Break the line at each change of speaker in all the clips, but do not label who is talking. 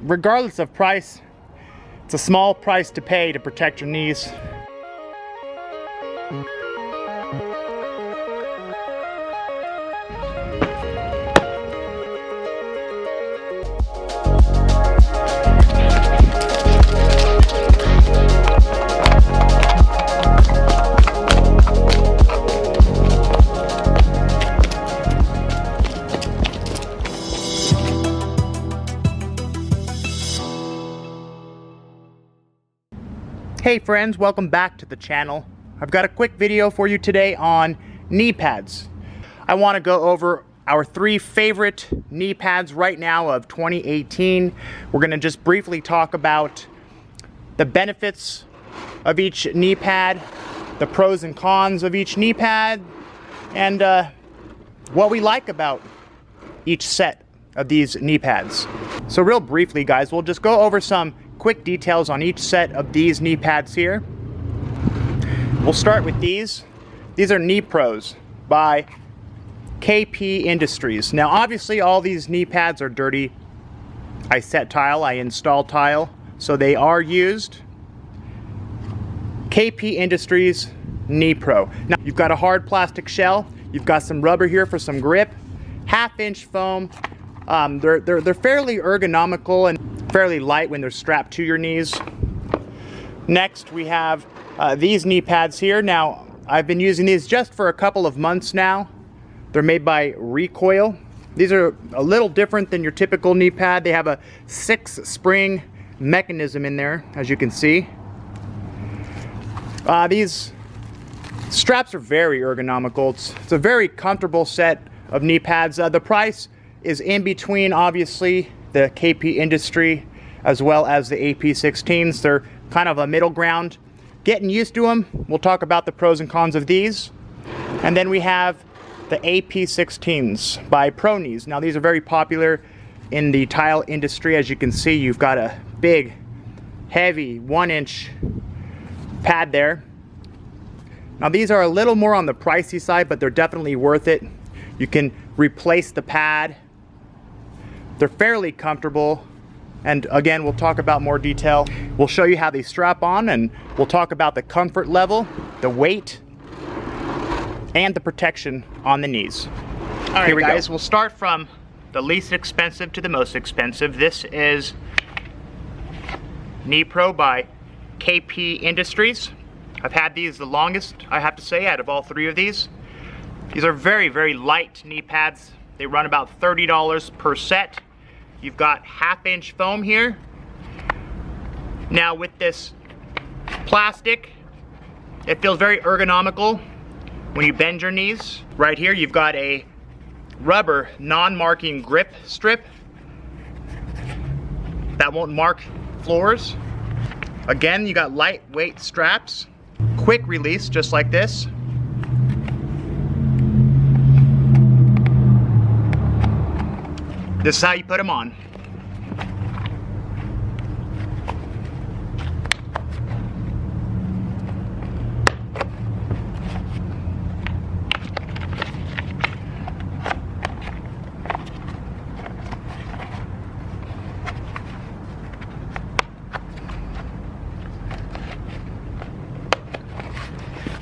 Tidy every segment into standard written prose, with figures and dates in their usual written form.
regardless of price, it's a small price to pay to protect your knees. Hey friends, welcome back to the channel. I've got a quick video for you today on knee pads. I want to go over our 3 favorite knee pads right now of 2018. We're going to just briefly talk about the benefits of each knee pad, the pros and cons of each knee pad, and what we like about each set of these knee pads. So real briefly guys, we'll just go over some quick details on each set of these knee pads here. We'll start with these. These are Knee Pros by KP Industries. Now obviously all these knee pads are dirty. I set tile, I install tile, so they are used. KP Industries Knee Pro. Now you've got a hard plastic shell, you've got some rubber here for some grip, 1/2-inch foam. They're fairly ergonomical and fairly light when they're strapped to your knees. Next we have these knee pads here. Now I've been using these just for a couple of months now. They're made by Recoil. These are a little different than your typical knee pad. They have a 6-spring mechanism in there, as you can see. These straps are very ergonomical. It's a very comfortable set of knee pads. The price is in between, obviously, the KP Industry as well as the AP16s. They're kind of a middle ground. Getting used to them, we'll talk about the pros and cons of these. And then we have the AP16s by ProKnees. Now these are very popular in the tile industry. As you can see, you've got a big, heavy 1-inch pad there. Now these are a little more on the pricey side, but they're definitely worth it. You can replace the pad. They're fairly comfortable, and again we'll talk about more detail. We'll show you how they strap on, and we'll talk about the comfort level, the weight, and the protection on the knees. Alright guys, we'll start from the least expensive to the most expensive. This is Knee Pro by KP Industries. I've had these the longest, I have to say, out of all 3 of these. These are very, very light knee pads. They run about $30 per set. You've got 1/2-inch foam here. Now with this plastic, it feels very ergonomical when you bend your knees. Right here you've got a rubber non-marking grip strip that won't mark floors. Again, you got lightweight straps, quick release just like this. This is how you put them on.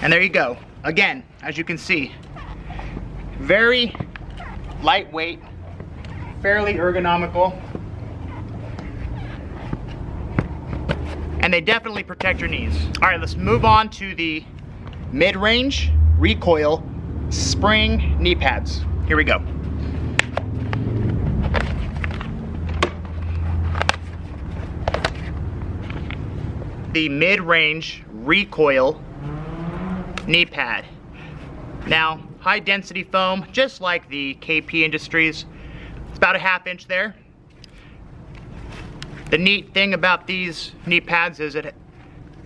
And there you go. Again, as you can see, very lightweight, fairly ergonomical, and they definitely protect your knees. All right, let's move on to the mid-range Recoil spring knee pads. Here we go. The mid-range Recoil knee pad. Now, high density foam, just like the KP Industries. It's about a 1/2-inch there. The neat thing about these knee pads is it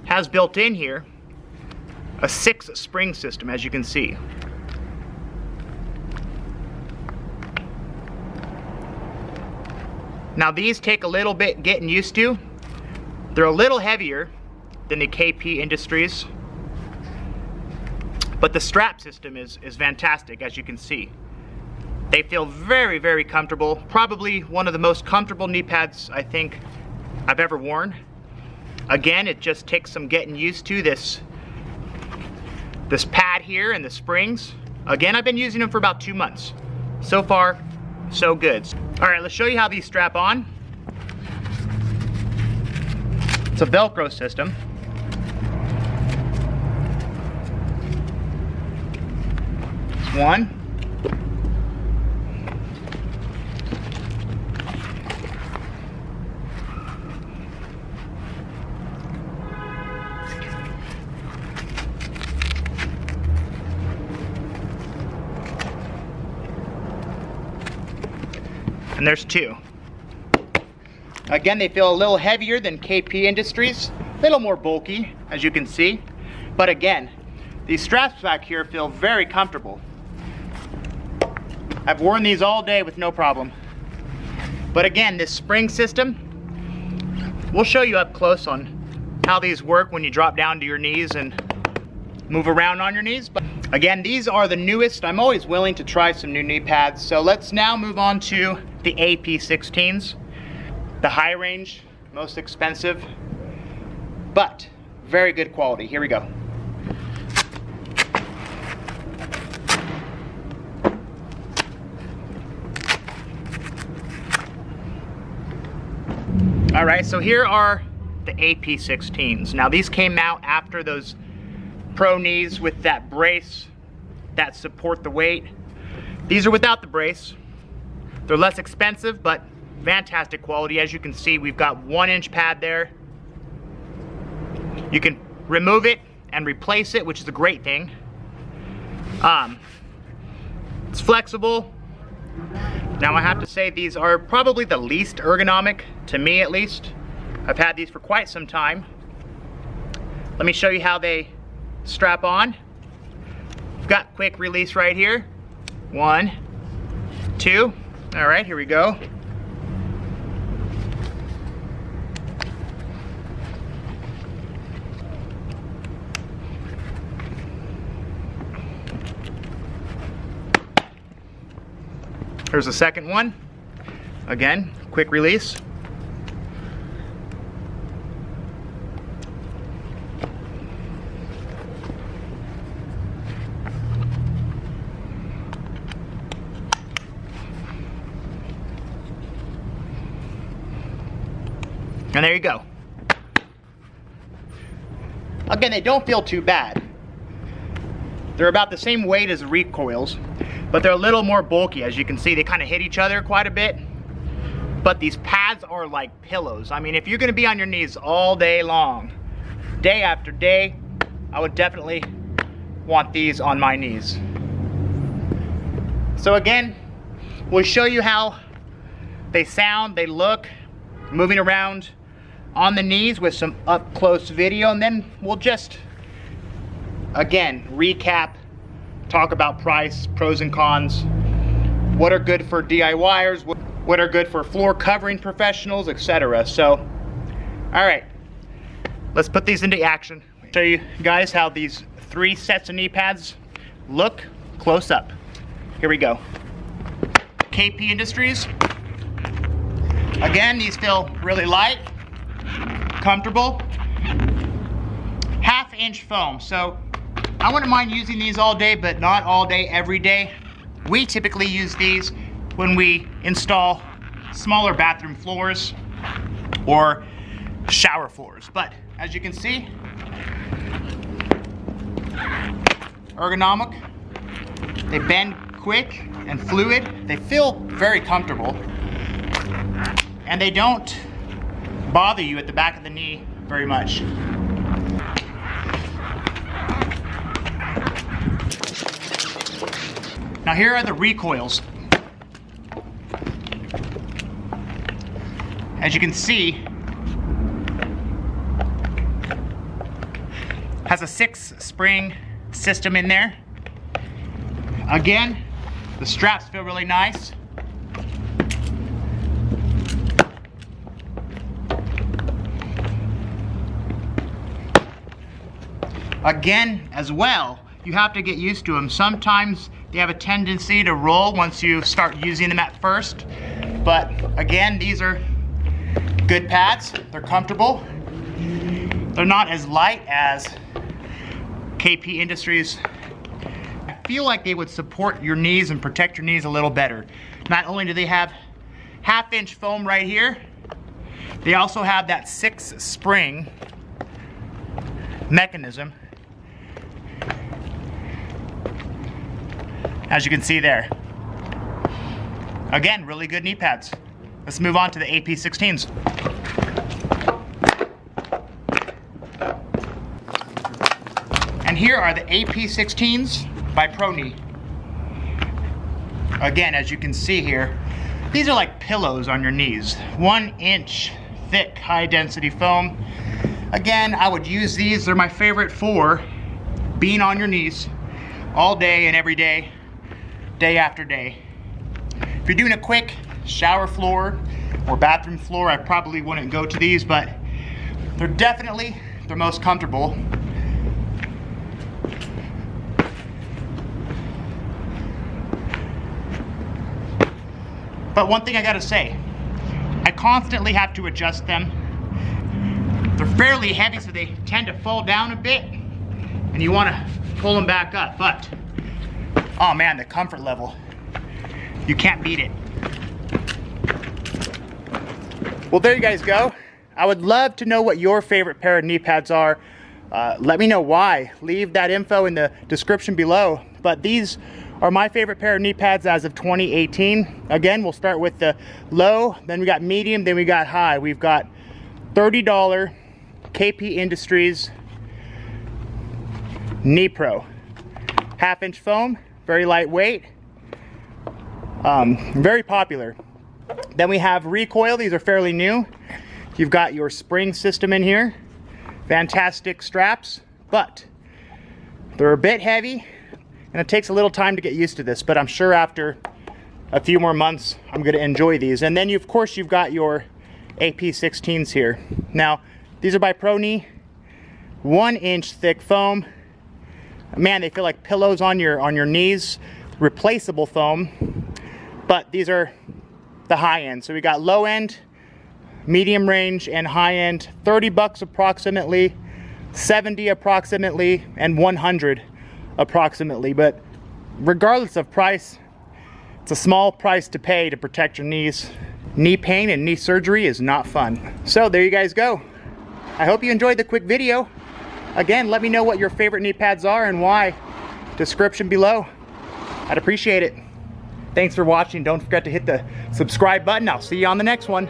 has built in here a 6-spring system, as you can see. Now these take a little bit getting used to. They're a little heavier than the KP Industries, but the strap system is fantastic, as you can see. They feel very, very comfortable. Probably one of the most comfortable knee pads I think I've ever worn. Again, it just takes some getting used to this pad here and the springs. Again, I've been using them for about 2 months. So far, so good. All right, let's show you how these strap on. It's a Velcro system. It's one. And there's two. Again, they feel a little heavier than KP Industries, a little more bulky, as you can see. But again, these straps back here feel very comfortable. I've worn these all day with no problem. But again, this spring system, we'll show you up close on how these work when you drop down to your knees and move around on your knees. But again, these are the newest. I'm always willing to try some new knee pads. So let's now move on to the AP16s. The high range, most expensive, but very good quality. Here we go. All right, so here are the AP16s. Now these came out after those pro knees with that brace that support the weight. These are without the brace. They're less expensive, but fantastic quality. As you can see, we've got 1-inch pad there. You can remove it and replace it, which is a great thing. It's flexible. Now I have to say these are probably the least ergonomic, to me at least. I've had these for quite some time. Let me show you how they strap on. We've got quick release right here. 1, 2. All right, here we go. Here's the second one. Again, quick release. And there you go. Again, they don't feel too bad. They're about the same weight as the recoils, but they're a little more bulky. As you can see, they kind of hit each other quite a bit. But these pads are like pillows. I mean, if you're gonna be on your knees all day long, day after day, I would definitely want these on my knees. So again, we'll show you how they sound, they look, moving around on the knees with some up close video, and then we'll just, again, recap, talk about price, pros and cons, what are good for DIYers, what are good for floor covering professionals, etc. So, all right, let's put these into action. Show you guys how these 3 sets of knee pads look close up. Here we go. KP Industries. Again, these feel really light, comfortable. 1/2-inch foam, so I wouldn't mind using these all day, but not all day, every day. We typically use these when we install smaller bathroom floors or shower floors. But as you can see, ergonomic. They bend quick and fluid. They feel very comfortable. And they don't bother you at the back of the knee very much. Now here are the recoils. As you can see, has a 6-spring system in there. Again, the straps feel really nice. Again, as well, you have to get used to them. Sometimes They have a tendency to roll once you start using them at first. But again, these are good pads. They're comfortable. They're not as light as KP Industries. I feel like they would support your knees and protect your knees a little better. Not only do they have 1/2 inch foam right here, they also have that 6 spring mechanism, as you can see there. Again, really good knee pads. Let's move on to the AP16s. And here are the AP16s by ProKnee. Again, as you can see here, these are like pillows on your knees. 1 inch thick, high density foam. Again, I would use these. They're my favorite for being on your knees all day and every day, day after day. If you're doing a quick shower floor or bathroom floor, I probably wouldn't go to these, but they're definitely the most comfortable. But one thing I gotta say, I constantly have to adjust them. They're fairly heavy, so they tend to fall down a bit, and you wanna pull them back up, but, oh man, the comfort level, you can't beat it. Well, there you guys go. I would love to know what your favorite pair of knee pads are. Let me know why. Leave that info in the description below. But these are my favorite pair of knee pads as of 2018. Again, we'll start with the low, then we got medium, then we got high. We've got $30 KP Industries Knee Pro. 1/2 inch foam, very lightweight, very popular. Then we have recoil. These are fairly new. You've got your spring system in here. Fantastic straps, but they're a bit heavy, and it takes a little time to get used to this, but I'm sure after a few more months, I'm gonna enjoy these. And then of course, you've got your AP16s here. Now, these are by ProKnee, 1 inch thick foam. Man, they feel like pillows on your knees. Replaceable foam, but these are the high end. So we got low end, medium range, and high end. 30 bucks approximately, 70 approximately, and 100 approximately. But regardless of price, it's a small price to pay to protect your knees. Knee pain and knee surgery is not fun. So there you guys go. I hope you enjoyed the quick video. Again, let me know what your favorite knee pads are and why. Description below. I'd appreciate it. Thanks for watching. Don't forget to hit the subscribe button. I'll see you on the next one.